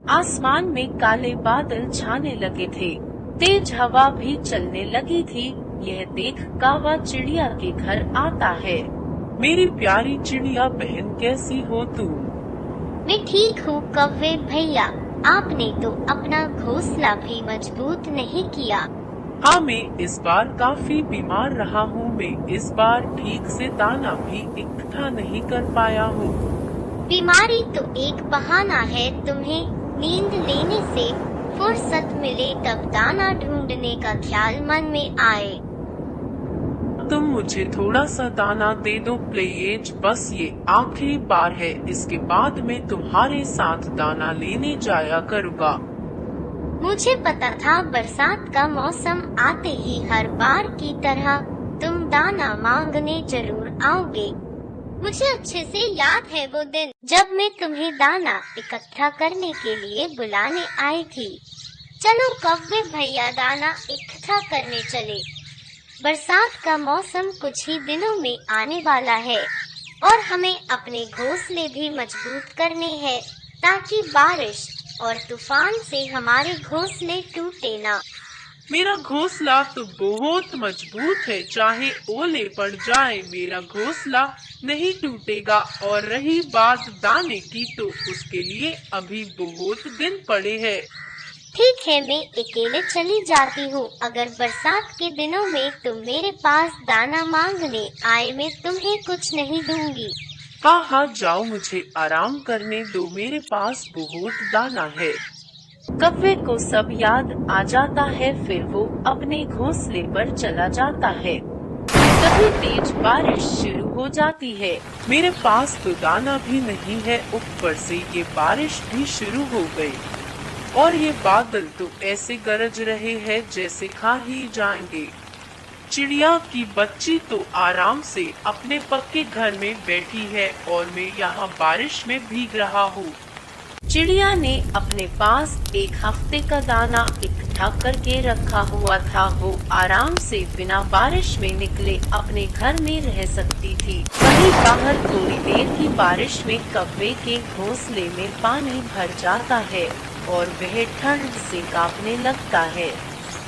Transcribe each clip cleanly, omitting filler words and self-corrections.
आसमान में काले बादल छाने लगे थे। तेज हवा भी चलने लगी थी। यह देख कौवा चिड़िया के घर आता है। मेरी प्यारी चिड़िया बहन, कैसी हो तुम? मैं ठीक हूँ कौवे भैया, आपने तो अपना घोंसला भी मजबूत नहीं किया। हाँ, मैं इस बार काफी बीमार रहा हूँ। मैं इस बार ठीक से दाना भी इकट्ठा नहीं कर पाया हूँ। बीमारी तो एक बहाना है, तुम्हें नींद लेने से फुर्सत मिले तब दाना ढूंढने का ख्याल मन में आए। तुम मुझे थोड़ा सा दाना दे दो प्लीज, बस ये आखिरी बार है। इसके बाद मैं तुम्हारे साथ दाना लेने जाया करूँगा। मुझे पता था बरसात का मौसम आते ही हर बार की तरह तुम दाना मांगने जरूर आओगे। मुझे अच्छे से याद है वो दिन जब मैं तुम्हें दाना इकट्ठा करने के लिए बुलाने आई थी। चलो कौवे भैया, दाना इकट्ठा करने चले। बरसात का मौसम कुछ ही दिनों में आने वाला है और हमें अपने घोंसले भी मजबूत करने हैं ताकि बारिश और तूफान से हमारे घोंसले टूटे ना। मेरा घोंसला तो बहुत मजबूत है, चाहे ओले पड़ जाए मेरा घोंसला नहीं टूटेगा। और रही बात दाने की, तो उसके लिए अभी बहुत दिन पड़े हैं। ठीक है, मैं अकेले चली जाती हूँ। अगर बरसात के दिनों में तुम मेरे पास दाना मांगने आए, मैं तुम्हें कुछ नहीं दूंगी। हाँ, जाओ, मुझे आराम करने दो, मेरे पास बहुत दाना है। कौवे को सब याद आ जाता है। फिर वो अपने घोंसले पर चला जाता है। तभी तेज बारिश शुरू हो जाती है। मेरे पास तो दाना भी नहीं है, ऊपर से ये बारिश भी शुरू हो गई। और ये बादल तो ऐसे गरज रहे हैं जैसे खा ही जाएंगे। चिड़िया की बच्ची तो आराम से अपने पक्के घर में बैठी है और मैं यहाँ बारिश में भीग रहा हूँ। चिड़िया ने अपने पास एक हफ्ते का दाना इकट्ठा करके रखा हुआ था। वो आराम से बिना बारिश में निकले अपने घर में रह सकती थी। वहीं बाहर थोड़ी देर की बारिश में कौवे के घोंसले में पानी भर जाता है और वह ठंड से कांपने लगता है।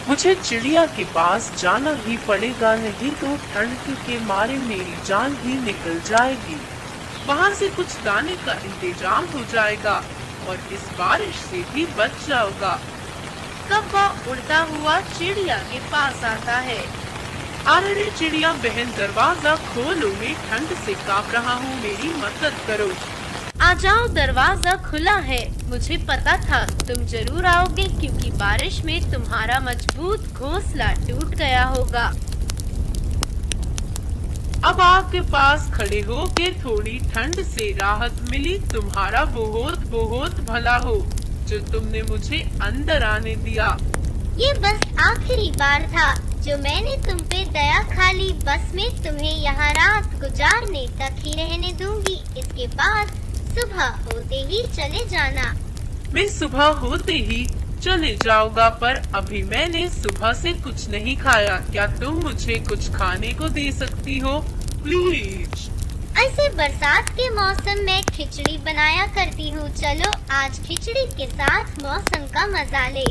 मुझे चिड़िया के पास जाना ही पड़ेगा, नहीं तो ठंड के मारे मेरी जान ही निकल जाएगी। वहाँ से कुछ दाने का इंतजाम हो जाएगा और इस बारिश से भी बच जाऊंगा। कौवा उड़ता हुआ चिड़िया के पास आता है। अरे चिड़िया बहन, दरवाजा खोलो, मैं ठंड से कांप रहा हूँ, मेरी मदद करो। आ जाओ, दरवाजा खुला है। मुझे पता था तुम जरूर आओगे क्योंकि बारिश में तुम्हारा मजबूत घोंसला टूट गया होगा। अब आपके पास खड़े हो के थोड़ी ठंड से राहत मिली। तुम्हारा बहुत बहुत भला हो जो तुमने मुझे अंदर आने दिया। ये बस आखिरी बार था जो मैंने तुम पे दया खा ली। बस मैं तुम्हें यहाँ रात गुजारने तक ही रहने दूंगी। इसके बाद सुबह होते ही चले जाना। मैं सुबह होते ही चले जाऊंगा, पर अभी मैंने सुबह से कुछ नहीं खाया। क्या तुम मुझे कुछ खाने को दे सकती हो प्लीज? ऐसे बरसात के मौसम में खिचड़ी बनाया करती हूँ। चलो आज खिचड़ी के साथ मौसम का मजा ले।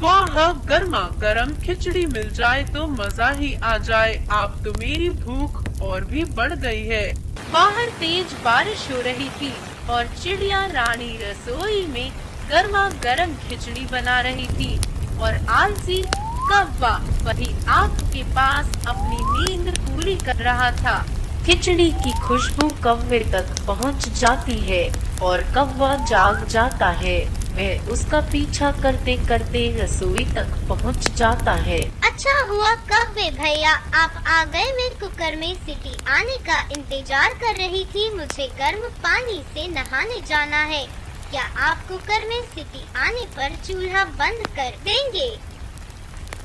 वाह, गर्मा गर्म खिचड़ी मिल जाए तो मजा ही आ जाए। अब तो मेरी भूख और भी बढ़ गई है। बाहर तेज बारिश हो रही थी और चिड़िया रानी रसोई में गर्मा गर्म खिचड़ी बना रही थी और आलसी कौवा वही आग के पास अपनी नींद पूरी कर रहा था। खिचड़ी की खुशबू कौवे तक पहुंच जाती है और कौवा जाग जाता है। वह उसका पीछा करते करते रसोई तक पहुंच जाता है। अच्छा हुआ कौवे भैया, आप आ गए। मैं कुकर में सीटी आने का इंतजार कर रही थी। मुझे गर्म पानी से नहाने जाना है। क्या आप कुकर में सीटी आने पर चूल्हा बंद कर देंगे?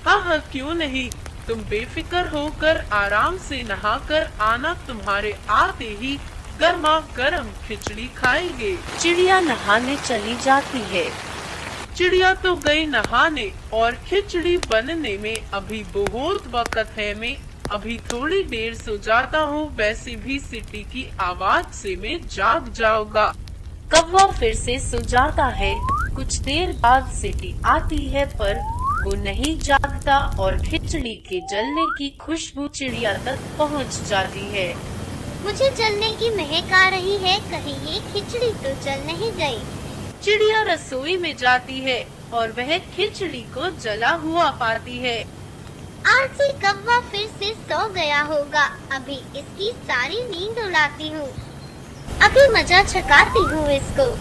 हाँ, क्यों नहीं। तुम बेफिक्र होकर आराम से नहाकर आना, तुम्हारे आते ही गर्मा गर्म खिचड़ी खाएंगे। चिड़िया नहाने चली जाती है। चिड़िया तो गई नहाने और खिचड़ी बनने में अभी बहुत वक्त है। मैं अभी थोड़ी देर सो जाता हूँ, वैसे भी सीटी की आवाज से मैं जाग जाऊंगा। कौवा फिर से सो जाता है। कुछ देर बाद सीटी आती है पर वो नहीं जागता और खिचड़ी के जलने की खुशबू चिड़िया तक पहुंच जाती है। मुझे जलने की महक आ रही है, कहीं ये खिचड़ी तो जल नहीं गई। चिड़िया रसोई में जाती है और वह खिचड़ी को जला हुआ पाती है। आलसी कौवा फिर से सो गया होगा, अभी इसकी सारी नींद उड़ाती हूँ, अभी मजा चखाती हूँ इसको।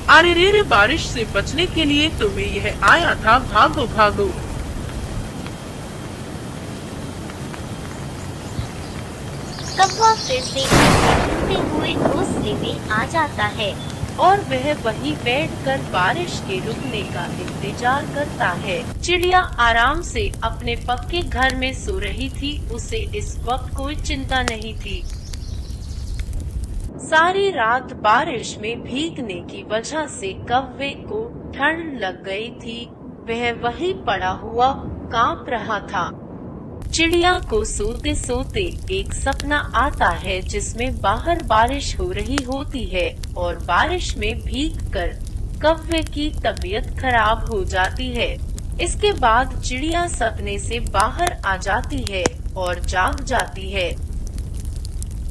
अरे रे, बारिश से बचने के लिए तुम्हें यह आया था, भागो भागो। कौवा फिर से डूबते हुए घोंसले में आ जाता है और वह वहीं बैठकर बारिश के रुकने का इंतजार करता है। चिड़िया आराम से अपने पक्के घर में सो रही थी, उसे इस वक्त कोई चिंता नहीं थी। सारी रात बारिश में भीगने की वजह से कौवे को ठंड लग गई थी। वह वहीं पड़ा हुआ कांप रहा था। चिड़िया को सोते सोते एक सपना आता है जिसमें बाहर बारिश हो रही होती है और बारिश में भीगकर कौवे की तबीयत खराब हो जाती है। इसके बाद चिड़िया सपने से बाहर आ जाती है और जाग जाती है।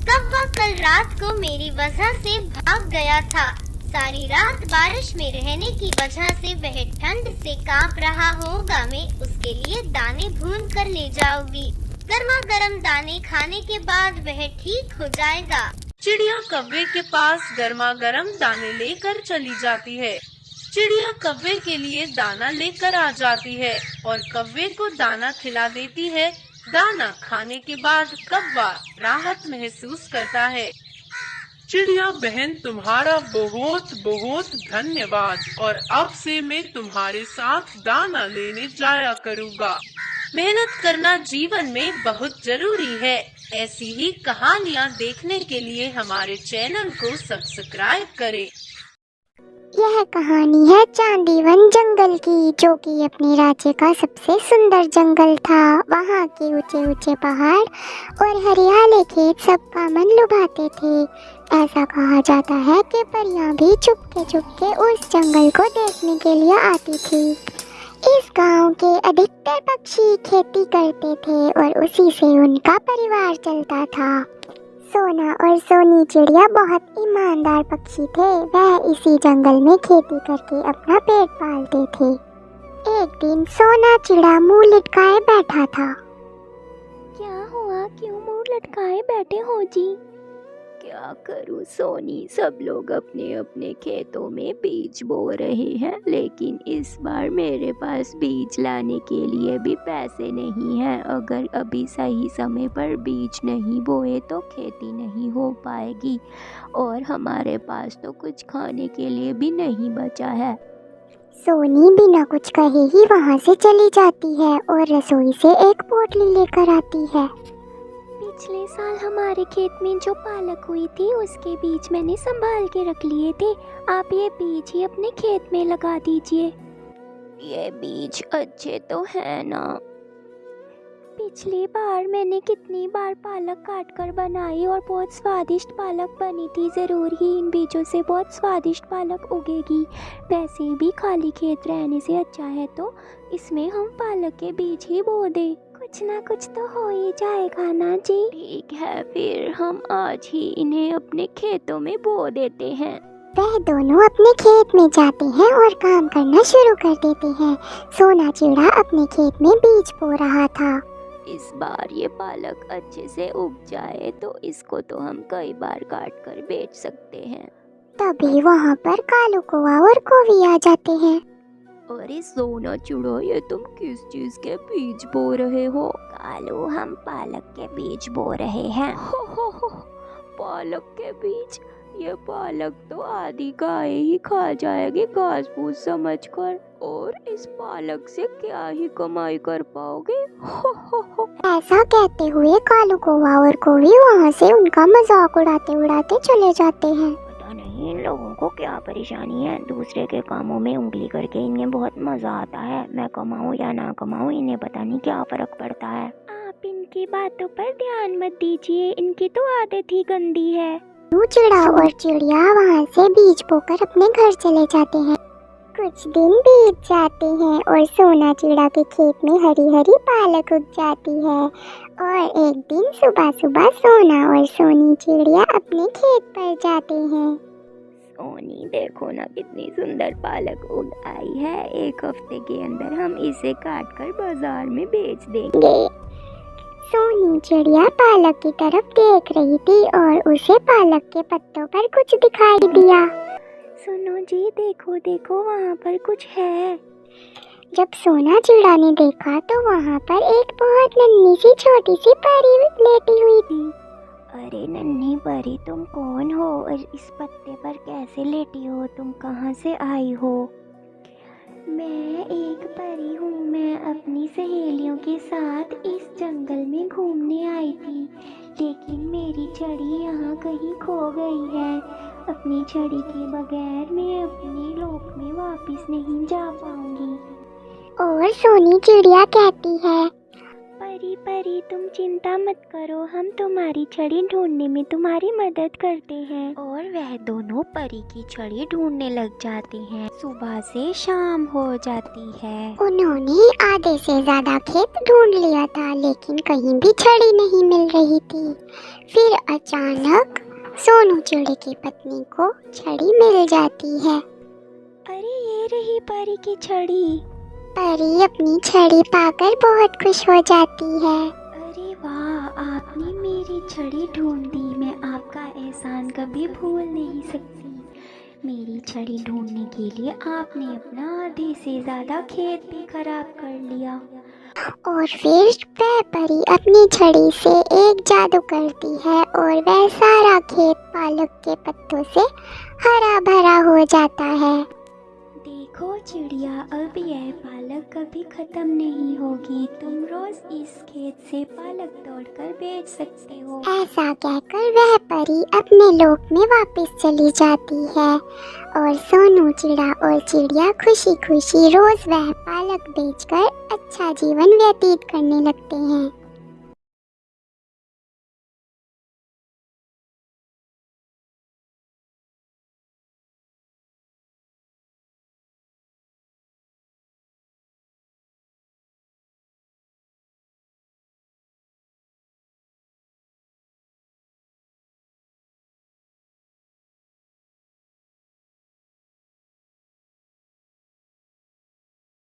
कौवा कल रात को मेरी वजह से भाग गया था। सारी रात बारिश में रहने की वजह से वह ठंड से कांप रहा होगा। मैं उसके लिए दाने भून कर ले जाऊंगी। गर्मा गर्म दाने खाने के बाद वह ठीक हो जाएगा। चिड़िया कौवे के पास गर्मा गर्म दाने लेकर चली जाती है। चिड़िया कौवे के लिए दाना लेकर आ जाती है और कौवे को दाना खिला देती है। दाना खाने के बाद कौवा राहत महसूस करता है। चिड़िया बहन, तुम्हारा बहुत बहुत धन्यवाद, और अब से मैं तुम्हारे साथ दाना लेने जाया करूँगा। मेहनत करना जीवन में बहुत जरूरी है। ऐसी ही कहानियाँ देखने के लिए हमारे चैनल को सब्सक्राइब करें। यह कहानी है चांदीवन जंगल की, जो कि अपने राज्य का सबसे सुंदर जंगल था। वहाँ के ऊंचे ऊंचे पहाड़ और हरियाले खेत सबका मन लुभाते थे। ऐसा कहा जाता है कि परियां भी चुपके उस जंगल को देखने के लिए आती थी। इस गांव के अधिकतर पक्षी खेती करते थे और उसी से उनका परिवार चलता था। सोना और सोनी चिड़िया बहुत ईमानदार पक्षी थे। वह इसी जंगल में खेती करके अपना पेट पालते थे। एक दिन सोना चिड़ा मुंह लटकाए बैठा था। क्या हुआ, क्यों मुंह लटकाए बैठे हो जी? क्या करूं सोनी, सब लोग अपने अपने खेतों में बीज बो रहे हैं, लेकिन इस बार मेरे पास बीज लाने के लिए भी पैसे नहीं हैं। अगर अभी सही समय पर बीज नहीं बोए तो खेती नहीं हो पाएगी और हमारे पास तो कुछ खाने के लिए भी नहीं बचा है। सोनी बिना कुछ कहे ही वहाँ से चली जाती है और रसोई से एक पोटली लेकर आती है। पिछले साल हमारे खेत में जो पालक हुई थी उसके बीज मैंने संभाल के रख लिए थे। आप ये बीज ही अपने खेत में लगा दीजिए। ये बीज अच्छे तो है ना? पिछली बार मैंने कितनी बार पालक काट कर बनाई और बहुत स्वादिष्ट पालक बनी थी। ज़रूर ही इन बीजों से बहुत स्वादिष्ट पालक उगेगी। वैसे भी खाली खेत रहने से अच्छा है तो इसमें हम पालक के बीज ही बो दें। कुछ ना कुछ तो हो ही जाएगा ना जी। ठीक है, फिर हम आज ही इन्हें अपने खेतों में बो देते हैं। वह दोनों अपने खेत में जाते हैं और काम करना शुरू कर देते हैं। सोना चिड़ा अपने खेत में बीज बो रहा था। इस बार ये पालक अच्छे से उग जाए तो इसको तो हम कई बार काट कर बेच सकते हैं। तभी वहाँ पर कालू कौवा और कोवी आ जाते हैं। अरे सोना चिड़ा, ये तुम किस चीज के बीज बो रहे हो? कालू, हम पालक के बीज बो रहे हैं। हो, पालक के बीज? ये पालक तो आधी गाय ही खा जाएगी घास फूस समझकर, और इस पालक से क्या ही कमाई कर पाओगे? हो। ऐसा कहते हुए कालू कौवा और कोवी वहाँ से उनका मजाक उड़ाते उड़ाते चले जाते हैं। पता नहीं इन लोगों को क्या परेशानी है, दूसरे के कामों में उंगली करके इन्हें बहुत मजा आता है। मैं कमाऊं या ना कमाऊं, इन्हें पता नहीं क्या फर्क पड़ता है। आप इनकी बातों पर ध्यान मत दीजिए, इनकी तो आदत ही गंदी है। चिड़ा और चिड़िया वहाँ से बीज बोकर अपने घर चले जाते हैं। कुछ दिन बीत जाते हैं और सोना चिड़ा के खेत में हरी हरी पालक उग जाती है। और एक दिन सुबह सुबह सोना और सोनी चिड़िया अपने खेत पर जाते हैं। सोनी देखो ना कितनी सुंदर पालक उग आई है। एक हफ्ते के अंदर हम इसे काट कर बाजार में बेच देंगे। सोनी चिड़िया पालक की तरफ देख रही थी और उसे पालक के पत्तों पर कुछ दिखाई दिया। सुनो जी, देखो देखो वहाँ पर कुछ है। जब सोना चिड़ा ने देखा तो वहाँ पर एक बहुत नन्ही सी छोटी सी परी लेटी हुई थी। अरे नन्ही परी, तुम कौन हो और इस पत्ते पर कैसे लेटी हो? तुम कहाँ से आई हो? मैं एक परी हूँ। मैं अपनी सहेलियों के साथ इस जंगल में घूमने आई थी, लेकिन मेरी छड़ी यहाँ कहीं खो गई है। अपनी छड़ी के बगैर मैं अपने लोक में वापस नहीं जा पाऊंगी। और सोनी चिड़िया कहती है, परी परी, तुम चिंता मत करो, हम तुम्हारी छड़ी ढूंढने में तुम्हारी मदद करते हैं। और वह दोनों परी की छड़ी ढूंढने लग जाती हैं। सुबह से शाम हो जाती है। उन्होंने आधे से ज्यादा खेत ढूंढ लिया था, लेकिन कहीं भी छड़ी नहीं मिल रही थी। फिर अचानक सोनू चिड़े की पत्नी को छड़ी मिल जाती है। अरे ये रही परी की छड़ी। परी अपनी छड़ी पाकर बहुत खुश हो जाती है। अरे वाह, आपने मेरी छड़ी ढूंढ दी। मैं आपका एहसान कभी भूल नहीं सकती। मेरी छड़ी ढूंढने के लिए आपने अपना आधे से ज़्यादा खेत भी खराब कर लिया। और फिर वह परी अपनी छड़ी से एक जादू करती है और वह सारा खेत पालक के पत्तों से हरा भरा हो जाता है। देखो चिड़िया, अब यह पालक कभी खत्म नहीं होगी। तुम रोज इस खेत से पालक तोड़कर बेच सकते हो। ऐसा कहकर वह परी अपने लोक में वापस चली जाती है और सोनू चिड़ा और चिड़िया खुशी खुशी रोज वह पालक बेचकर अच्छा जीवन व्यतीत करने लगते हैं।